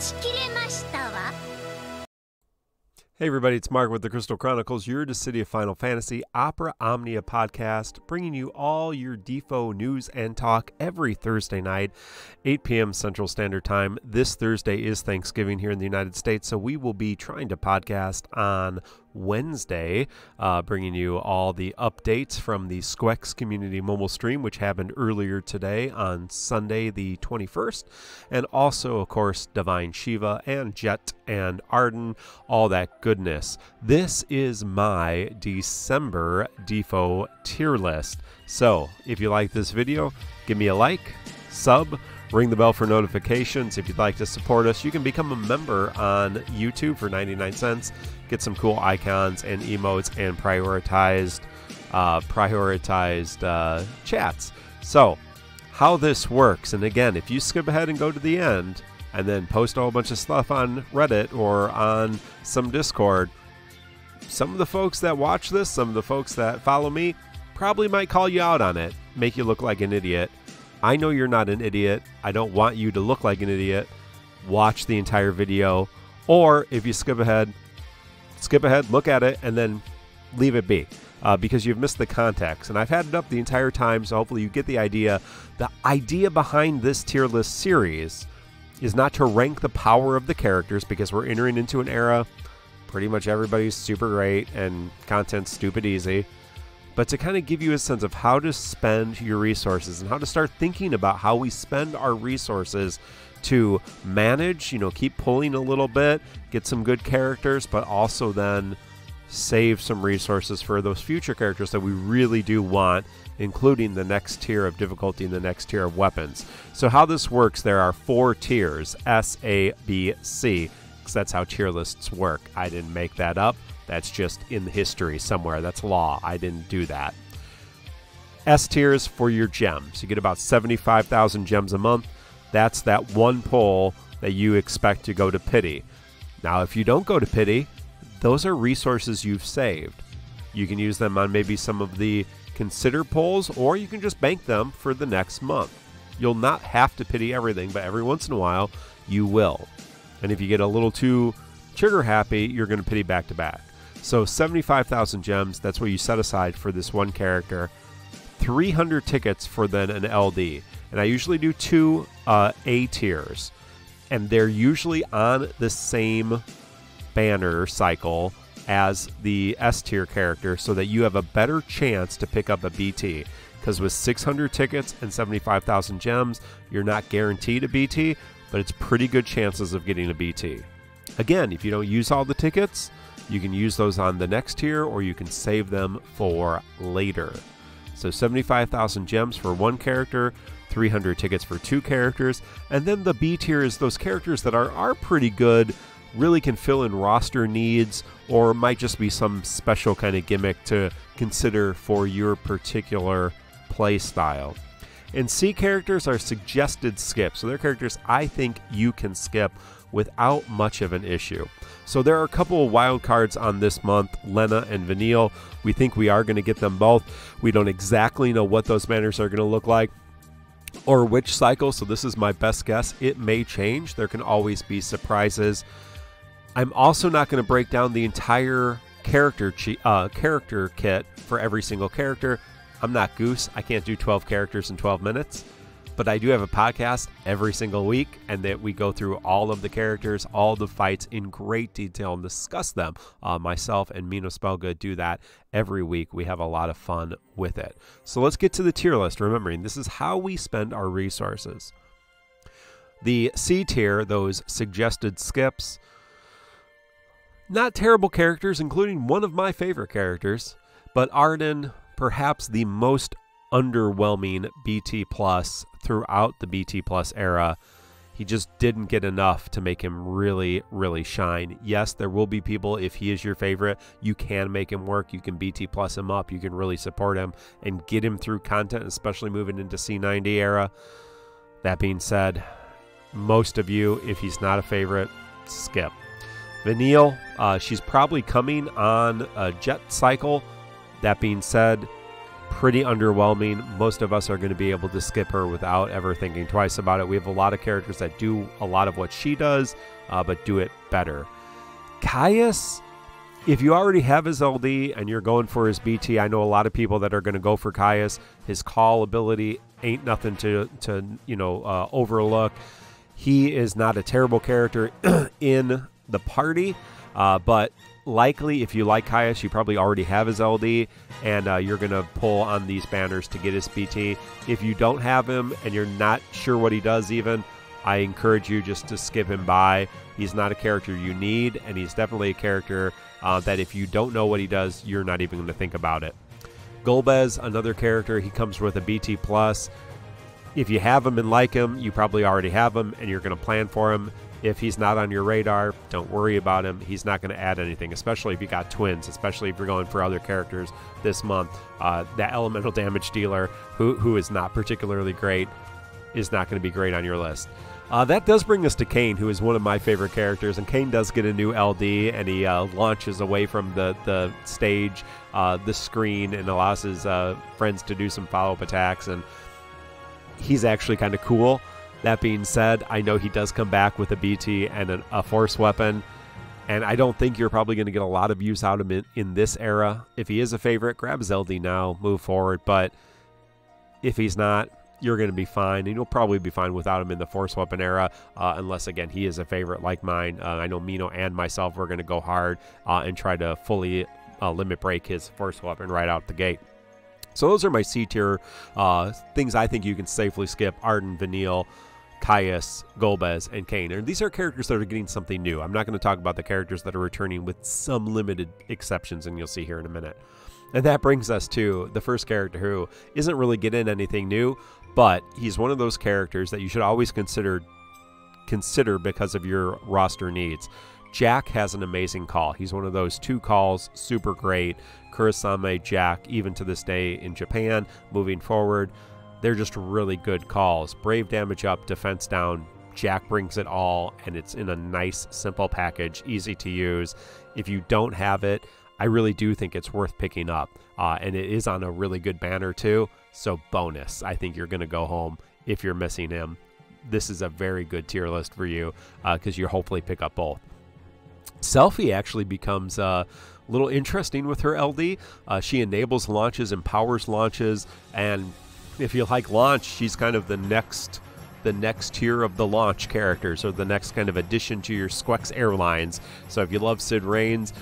Hey everybody, it's Mark with the Crystal Chronicles, your Dissidia Final Fantasy Opera Omnia podcast, bringing you all your DFFOO news and talk every Thursday night, 8 p.m. Central Standard Time. This Thursday is Thanksgiving here in the United States, so we will be trying to podcast on Wednesday, bringing you all the updates from the Squex Community mobile stream, which happened earlier today on Sunday the 21st, and also, of course, Divine Shiva and Jet and Arden, all that goodness. This is my December DFFOO tier list. So, if you like this video, give me a like, sub, ring the bell for notifications. If you'd like to support us, you can become a member on YouTube for 99 cents. Get some cool icons and emotes and prioritized chats. So, how this works, and again, if you skip ahead and go to the end, and then post a whole bunch of stuff on Reddit or on some Discord, some of the folks that watch this, some of the folks that follow me, probably might call you out on it, make you look like an idiot. I know you're not an idiot. I don't want you to look like an idiot. Watch the entire video. Or if you skip ahead, look at it, and then leave it be. Because you've missed the context. And I've had it up the entire time, so hopefully you get the idea. The idea behind this tier list series is not to rank the power of the characters, because we're entering into an era pretty much everybody's super great and content's stupid easy, but to kind of give you a sense of how to spend your resources and how to start thinking about how we spend our resources to manage, keep pulling a little bit, get some good characters, but also then save some resources for those future characters that we really do want, including the next tier of difficulty and the next tier of weapons. So how this works, there are 4 tiers, S, A, B, C, because that's how tier lists work. I didn't make that up. That's just in history somewhere. That's law. I didn't do that. S tiers for your gems. You get about 75,000 gems a month. That's that one pull that you expect to go to pity. Now, if you don't go to pity, those are resources you've saved. You can use them on maybe some of the consider pulls, or you can just bank them for the next month. You'll not have to pity everything, but every once in a while, you will. And if you get a little too trigger happy, you're going to pity back to back. So 75,000 gems, that's what you set aside for this one character. 300 tickets for then an LD. And I usually do 2 A tiers. And they're usually on the same banner cycle as the S tier character, so that you have a better chance to pick up a BT. Because with 600 tickets and 75,000 gems, you're not guaranteed a BT, but it's pretty good chances of getting a BT. Again, if you don't use all the tickets, you can use those on the next tier, or you can save them for later. So 75,000 gems for one character, 300 tickets for 2 characters, and then the B tier is those characters that are pretty good, really can fill in roster needs, or might just be some special kind of gimmick to consider for your particular play style. And C characters are suggested skips, so they're characters I think you can skip without much of an issue. So there are a couple of wild cards on this month, Lena and Vanille. We think we are going to get them both. We don't exactly know what those banners are going to look like or which cycle, so this is my best guess. It may change. There can always be surprises. I'm also not going to break down the entire character kit for every single character. I'm not Goose. I can't do 12 characters in 12 minutes. But I do have a podcast every single week, and that we go through all of the characters, all the fights in great detail and discuss them. Myself and Mino Spellgood do that every week. We have a lot of fun with it. So let's get to the tier list, remembering this is how we spend our resources. The C tier, those suggested skips, not terrible characters, including one of my favorite characters, but Arden, perhaps the most underwhelming BT Plus throughout the BT Plus era. He just didn't get enough to make him really, really shine. Yes, there will be people, if he is your favorite, you can make him work. You can BT Plus him up. You can really support him and get him through content, especially moving into C90 era. That being said, most of you, if he's not a favorite, skip. Vanille, she's probably coming on a Jet cycle. That being said, pretty underwhelming. Most of us are going to be able to skip her without ever thinking twice about it. We have a lot of characters that do a lot of what she does, but do it better. Caius, if you already have his LD and you're going for his BT, I know a lot of people that are going to go for Caius. His call ability ain't nothing to overlook. He is not a terrible character in the party, but likely if you like Caius, you probably already have his LD, and you're going to pull on these banners to get his BT. If you don't have him and you're not sure what he does even, I encourage you just to skip him by. He's not a character you need, and he's definitely a character that if you don't know what he does, you're not even going to think about it. Golbez, another character, he comes with a BT+. If you have him and like him, you probably already have him, and you're going to plan for him. If he's not on your radar, don't worry about him. He's not going to add anything, especially if you got twins, especially if you're going for other characters this month. That elemental damage dealer, who is not particularly great, is not going to be great on your list. That does bring us to Kane, who is one of my favorite characters, and Kane does get a new LD, and he launches away from the stage, the screen, and allows his friends to do some follow-up attacks, and he's actually kind of cool. That being said, I know he does come back with a BT and a force weapon, and I don't think you're probably going to get a lot of use out of him in this era. If he is a favorite, grab his LD now, move forward, but if he's not, you're going to be fine, and you'll probably be fine without him in the force weapon era, unless, again, he is a favorite like mine. I know Mino and myself, we're going to go hard and try to fully limit break his force weapon right out the gate. So those are my C tier things I think you can safely skip: Arden, Vanille, Caius, Golbez, and Kane. And these are characters that are getting something new. I'm not going to talk about the characters that are returning, with some limited exceptions, and you'll see here in a minute. And that brings us to the first character who isn't really getting anything new, but he's one of those characters that you should always consider because of your roster needs. Jack has an amazing call. He's one of those 2 calls, super great. Kurosame, Jack, even to this day in Japan, moving forward, they're just really good calls. Brave damage up, defense down. Jack brings it all, and it's in a nice, simple package, easy to use. If you don't have it, I really do think it's worth picking up. And it is on a really good banner too. So bonus, I think you're going to go home if you're missing him. This is a very good tier list for you because you hopefully pick up both. Selfie actually becomes a little interesting with her LD. She enables launches, empowers launches, and if you like launch, she's kind of the next tier of the launch characters, or the next kind of addition to your Squex Airlines. So if you love Sid Raines,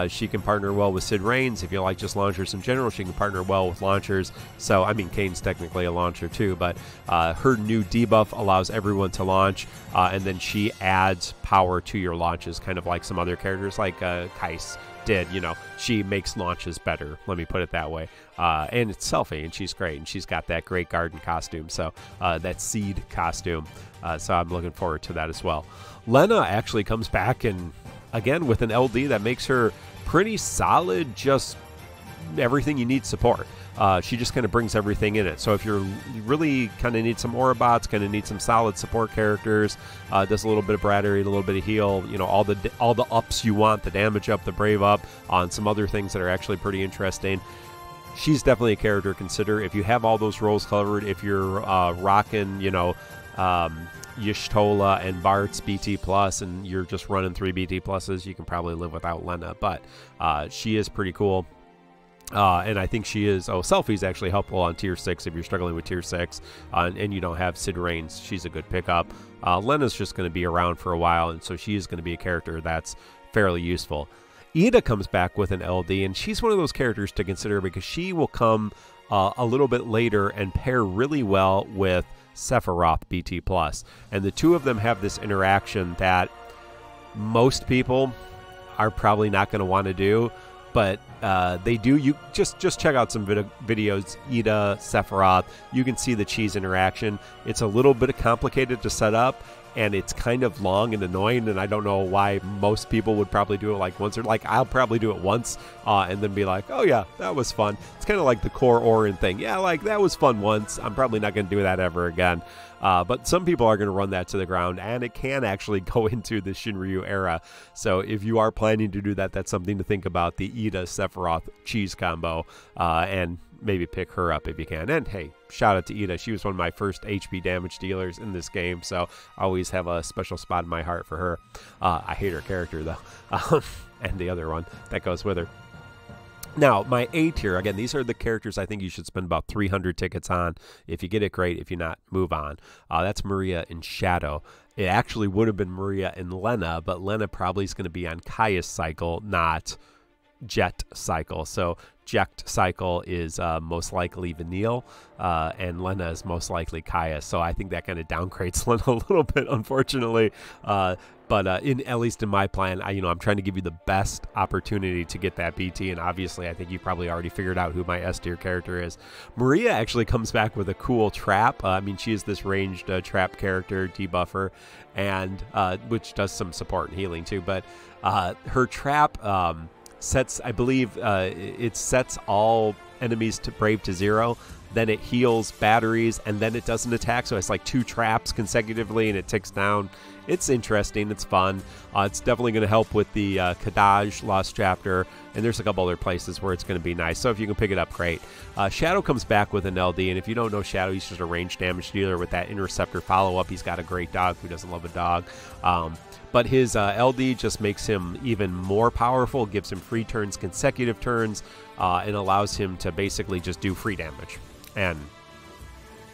she can partner well with Sid Raines. If you like just launchers in general, she can partner well with launchers. So, I mean, Kane's technically a launcher too, but her new debuff allows everyone to launch, and then she adds power to your launches, kind of like some other characters like Kais did. You know, she makes launches better, let me put it that way. And it's Selfie, and she's great, and she's got that great garden costume, so that seed costume, so I'm looking forward to that as well. Lena actually comes back, and again with an LD that makes her pretty solid, just everything you need support. She just kind of brings everything in it. So if you really kind of need some aura bots, kind of need some solid support characters, does a little bit of Brattery, a little bit of heal, you know, all the ups you want, the damage up, the brave up, on some other things that are actually pretty interesting. She's definitely a character to consider. If you have all those roles covered, if you're rocking, you know, Y'shtola and Bart's BT+, and you're just running 3 BT+, you can probably live without Lena, but she is pretty cool. And I think she is, Selfie's actually helpful on tier 6 if you're struggling with tier 6, and you don't have Sid Raines. She's a good pickup. Lena's just going to be around for a while, and so she is going to be a character that's fairly useful. Ida comes back with an LD, and she's one of those characters to consider because she will come a little bit later and pair really well with Sephiroth BT+. And the two of them have this interaction that most people are probably not going to want to do, but they do. You just check out some videos, Ida, Sephiroth. You can see the cheese interaction. It's a little bit complicated to set up, and it's kind of long and annoying, and I don't know why most people would probably do it like once, or like I'll probably do it once and then be like, oh yeah, that was fun. It's kind of like the core Orin thing. Yeah, like that was fun once. I'm probably not going to do that ever again. But some people are going to run that to the ground, and it can actually go into the Shinryu era. So if you are planning to do that, that's something to think about, the Ida Sephiroth cheese combo. And maybe pick her up if you can. And hey, shout out to Ida. She was one of my first HP damage dealers in this game, so I always have a special spot in my heart for her. I hate her character though, and the other one that goes with her. Now, my A tier, again, these are the characters I think you should spend about 300 tickets on. If you get it, great. If you not, move on. That's Maria and Shadow. It actually would have been Maria and Lena, but Lena probably is going to be on Kaya's cycle, not Jet cycle. So Jet cycle is most likely Vanille, and Lena is most likely Kaya. So I think that kind of downgrades Lena a little bit, unfortunately. But at least in my plan, I'm trying to give you the best opportunity to get that BT, and obviously I think you've probably already figured out who my S tier character is. Maria actually comes back with a cool trap. She is this ranged trap character, debuffer, and which does some support and healing too. But her trap sets, I believe, it sets all enemies to brave to 0. Then it heals batteries, and then it doesn't attack. So it's like 2 traps consecutively, and it ticks down. It's interesting. It's fun. It's definitely going to help with the Kadaj Lost Chapter, and there's a couple other places where it's going to be nice. So if you can pick it up, great. Shadow comes back with an LD, and if you don't know Shadow, he's just a ranged damage dealer with that Interceptor follow-up. He's got a great dog. Who doesn't love a dog? But his LD just makes him even more powerful, gives him free turns, consecutive turns, and allows him to basically just do free damage. And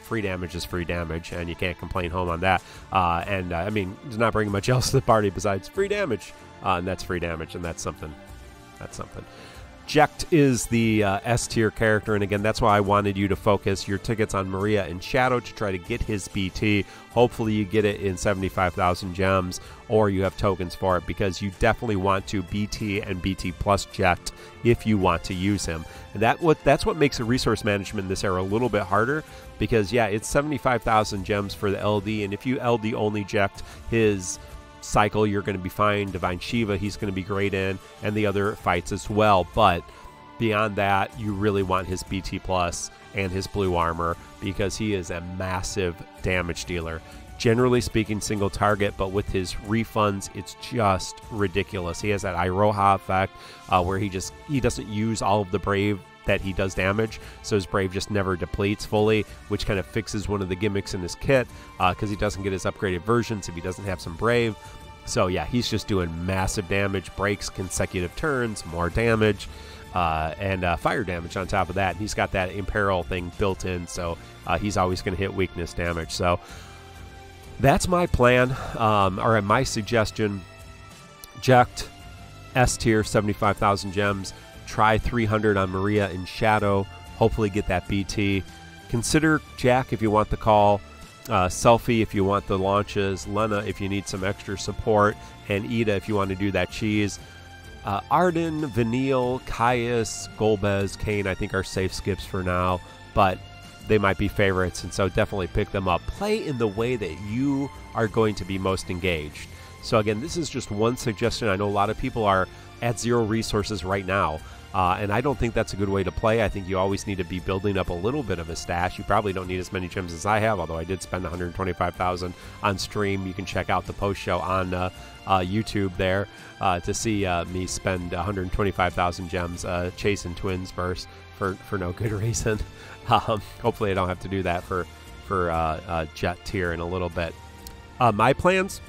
free damage is free damage, and you can't complain home on that. Does not bring much else to the party besides free damage, and that's free damage, and that's something. That's something. Jekt is the S tier character, and again, that's why I wanted you to focus your tickets on Maria and Shadow to try to get his BT. Hopefully you get it in 75,000 gems, or you have tokens for it, because you definitely want to BT and BT plus Jekt if you want to use him. And that's what makes the resource management in this era a little bit harder, because yeah, it's 75,000 gems for the LD, and if you LD only Jekt his cycle, you're going to be fine. Divine Shiva, he's going to be great in, and the other fights as well. But beyond that, you really want his BT plus and his blue armor, because he is a massive damage dealer. Generally speaking, single target, but with his refunds, it's just ridiculous. He has that Iroha effect where he doesn't use all of the brave that he does damage, so his brave just never depletes fully, which kind of fixes one of the gimmicks in his kit, because he doesn't get his upgraded versions if he doesn't have some brave. So yeah, he's just doing massive damage, breaks consecutive turns, more damage, and fire damage on top of that. He's got that Imperil thing built in, so he's always going to hit weakness damage. So that's my plan, or my suggestion. Jekt, S tier, 75,000 gems. Try 300 on Maria and Shadow. Hopefully get that BT. Consider Jack if you want the call. Selfie if you want the launches. Lena if you need some extra support. And Ida if you want to do that cheese. Arden, Vanille, Caius, Golbez, Kane I think are safe skips for now. But they might be favorites, and so definitely pick them up. Play in the way that you are going to be most engaged. So again, this is just one suggestion. I know a lot of people are at 0 resources right now. And I don't think that's a good way to play. I think you always need to be building up a little bit of a stash. You probably don't need as many gems as I have, although I did spend 125,000 on stream. You can check out the post show on YouTube there to see me spend 125,000 gems chasing Twins burst for no good reason. Hopefully I don't have to do that for Jet tier in a little bit. My plans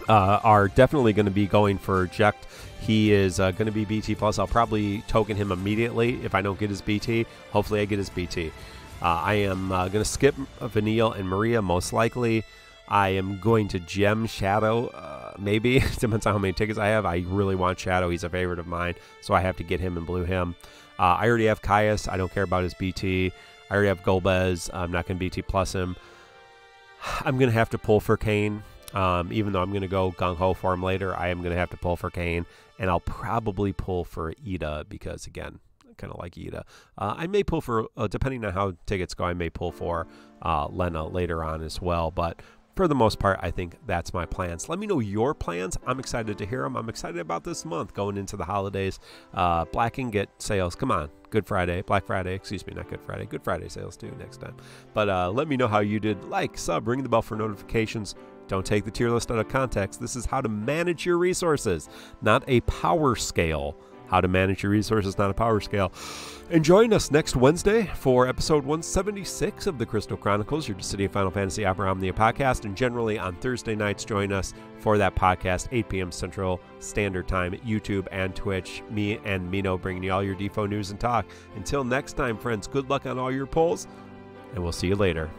are definitely going to be going for Jekt. He is going to be BT plus. I'll probably token him immediately if I don't get his BT. Hopefully I get his BT. I am going to skip Vanille and Maria most likely. I am going to gem Shadow, maybe. Depends on how many tickets I have. I really want Shadow. He's a favorite of mine, so I have to get him and blue him. I already have Caius. I don't care about his BT. I already have Golbez. I'm not going to BT plus him. I'm going to have to pull for Kane. Even though I'm going to go gung-ho for him later, I am going to have to pull for Kane, and I'll probably pull for Ida because, again, I kind of like Ida. I may pull for, depending on how tickets go, I may pull for Lena later on as well, but for the most part, I think that's my plans. Let me know your plans. I'm excited to hear them. I'm excited about this month going into the holidays. Black Ingot sales, come on. Good Friday, Black Friday, excuse me, not Good Friday. Good Friday sales too next time. But let me know how you did. Like, sub, ring the bell for notifications. Don't take the tier list out of context. This is how to manage your resources, not a power scale. how to manage your resources, not a power scale. And join us next Wednesday for episode 176 of the Crystal Chronicles, your Dissidia Final Fantasy Opera Omnia podcast. And generally on Thursday nights, join us for that podcast, 8 p.m. Central Standard Time at YouTube and Twitch. Me and Mino bringing you all your DFFOO news and talk. Until next time, friends, good luck on all your polls, and we'll see you later.